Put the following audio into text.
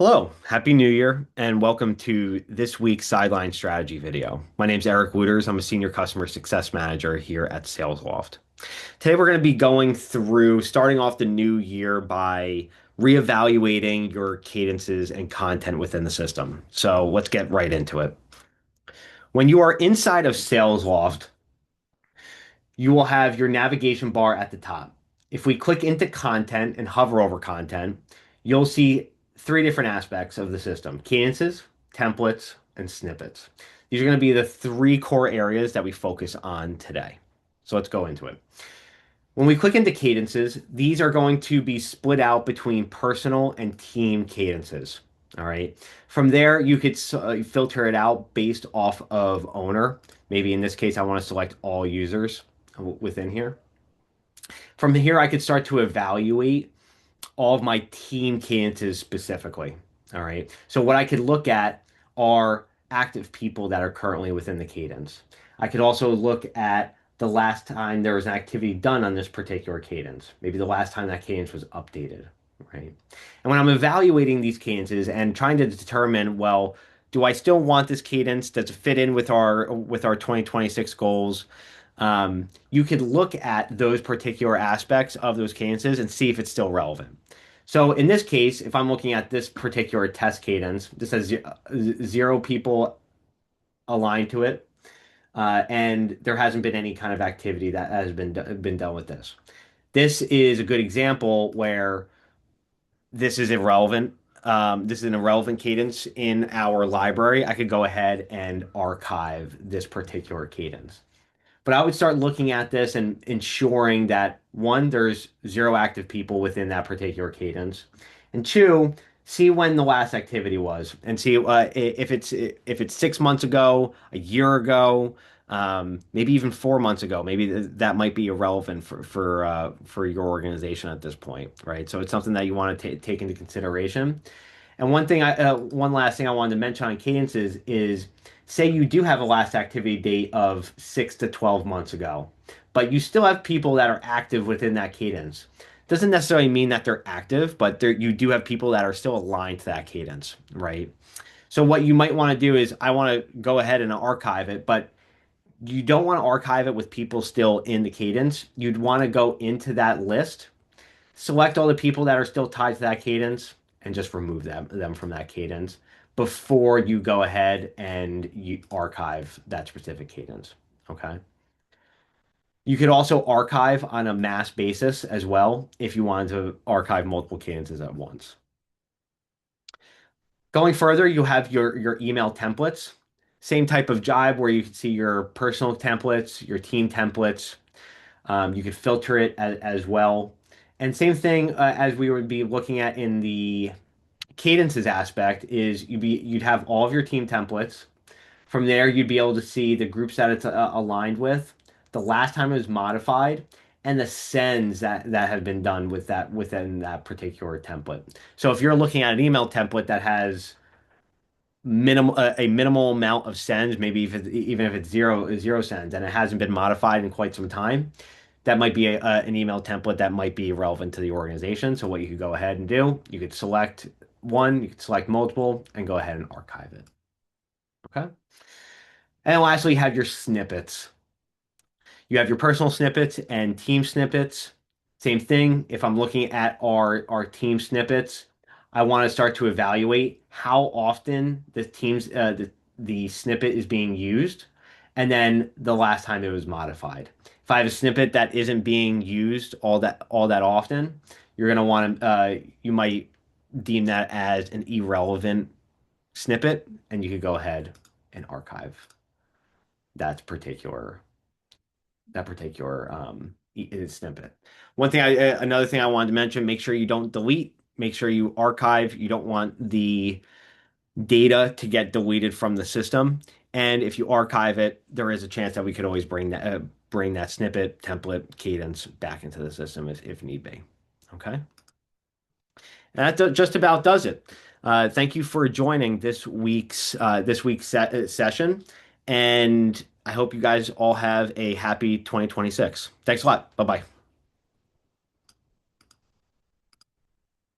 Hello, Happy New Year, and welcome to this week's Sideline strategy video. My name is Eric Wooters. I'm a Senior Customer Success Manager here at SalesLoft. Today, we're going to be going through starting off the new year by reevaluating your cadences and content within the system. So let's get right into it. When you are inside of SalesLoft, you will have your navigation bar at the top. If we click into content and hover over content, you'll see three different aspects of the system: cadences, templates, and snippets. These are going to be the three core areas that we focus on today. So let's go into it. When we click into cadences, these are going to be split out between personal and team cadences. All right. From there, you could filter it out based off of owner. Maybe in this case, I want to select all users within here. From here, I could start to evaluate all of my team cadences specifically. All right. So what I could look at are active people that are currently within the cadence. I could also look at the last time there was an activity done on this particular cadence, maybe the last time that cadence was updated, right? And when I'm evaluating these cadences and trying to determine, well, do I still want this cadence? Does it fit in with our 2026 goals? You could look at those particular aspects of those cadences and see if it's still relevant. So in this case, if I'm looking at this particular test cadence, this has zero people aligned to it, and there hasn't been any kind of activity that has been done with this. This is a good example where this is irrelevant. This is an irrelevant cadence in our library. I could go ahead and archive this particular cadence. But I would start looking at this and ensuring that one, there's zero active people within that particular cadence, and two, see when the last activity was, and see if it's 6 months ago, a year ago, maybe even 4 months ago. Maybe that might be irrelevant for your organization at this point, right? So it's something that you want to take into consideration. And one last thing I wanted to mention on cadences is, say you do have a last activity date of 6 to 12 months ago, but you still have people that are active within that cadence. Doesn't necessarily mean that they're active, but you do have people that are still aligned to that cadence, right? So what you might want to do is I want to go ahead and archive it, but you don't want to archive it with people still in the cadence. You'd want to go into that list, select all the people that are still tied to that cadence, and just remove them from that cadence before you go ahead and you archive that specific cadence. Okay. You could also archive on a mass basis as well if you wanted to archive multiple cadences at once. Going further, you have your email templates. Same type of job where you can see your personal templates, your team templates. You could filter it as well. And same thing as we would be looking at in the cadences aspect is you'd have all of your team templates. From there, you'd be able to see the groups that it's aligned with, the last time it was modified, and the sends that have been done with that within that particular template. So if you're looking at an email template that has a minimal amount of sends, maybe even if it's zero sends, and it hasn't been modified in quite some time, that might be an email template that might be relevant to the organization. So what you could go ahead and do, you could select one, you could select multiple, and go ahead and archive it. Okay. And lastly, you have your snippets. You have your personal snippets and team snippets. Same thing. If I'm looking at our team snippets, I want to start to evaluate how often the snippet is being used, and then the last time it was modified. If I have a snippet that isn't being used all that often, you're gonna want to you might deem that as an irrelevant snippet, and you could go ahead and archive that particular snippet. Another thing I wanted to mention: make sure you don't delete. Make sure you archive. You don't want the data to get deleted from the system. And if you archive it, there is a chance that we could always bring that snippet, template, cadence back into the system if need be. Okay. And that just about does it. Thank you for joining this week's session, and I hope you guys all have a happy 2026. Thanks a lot. Bye bye.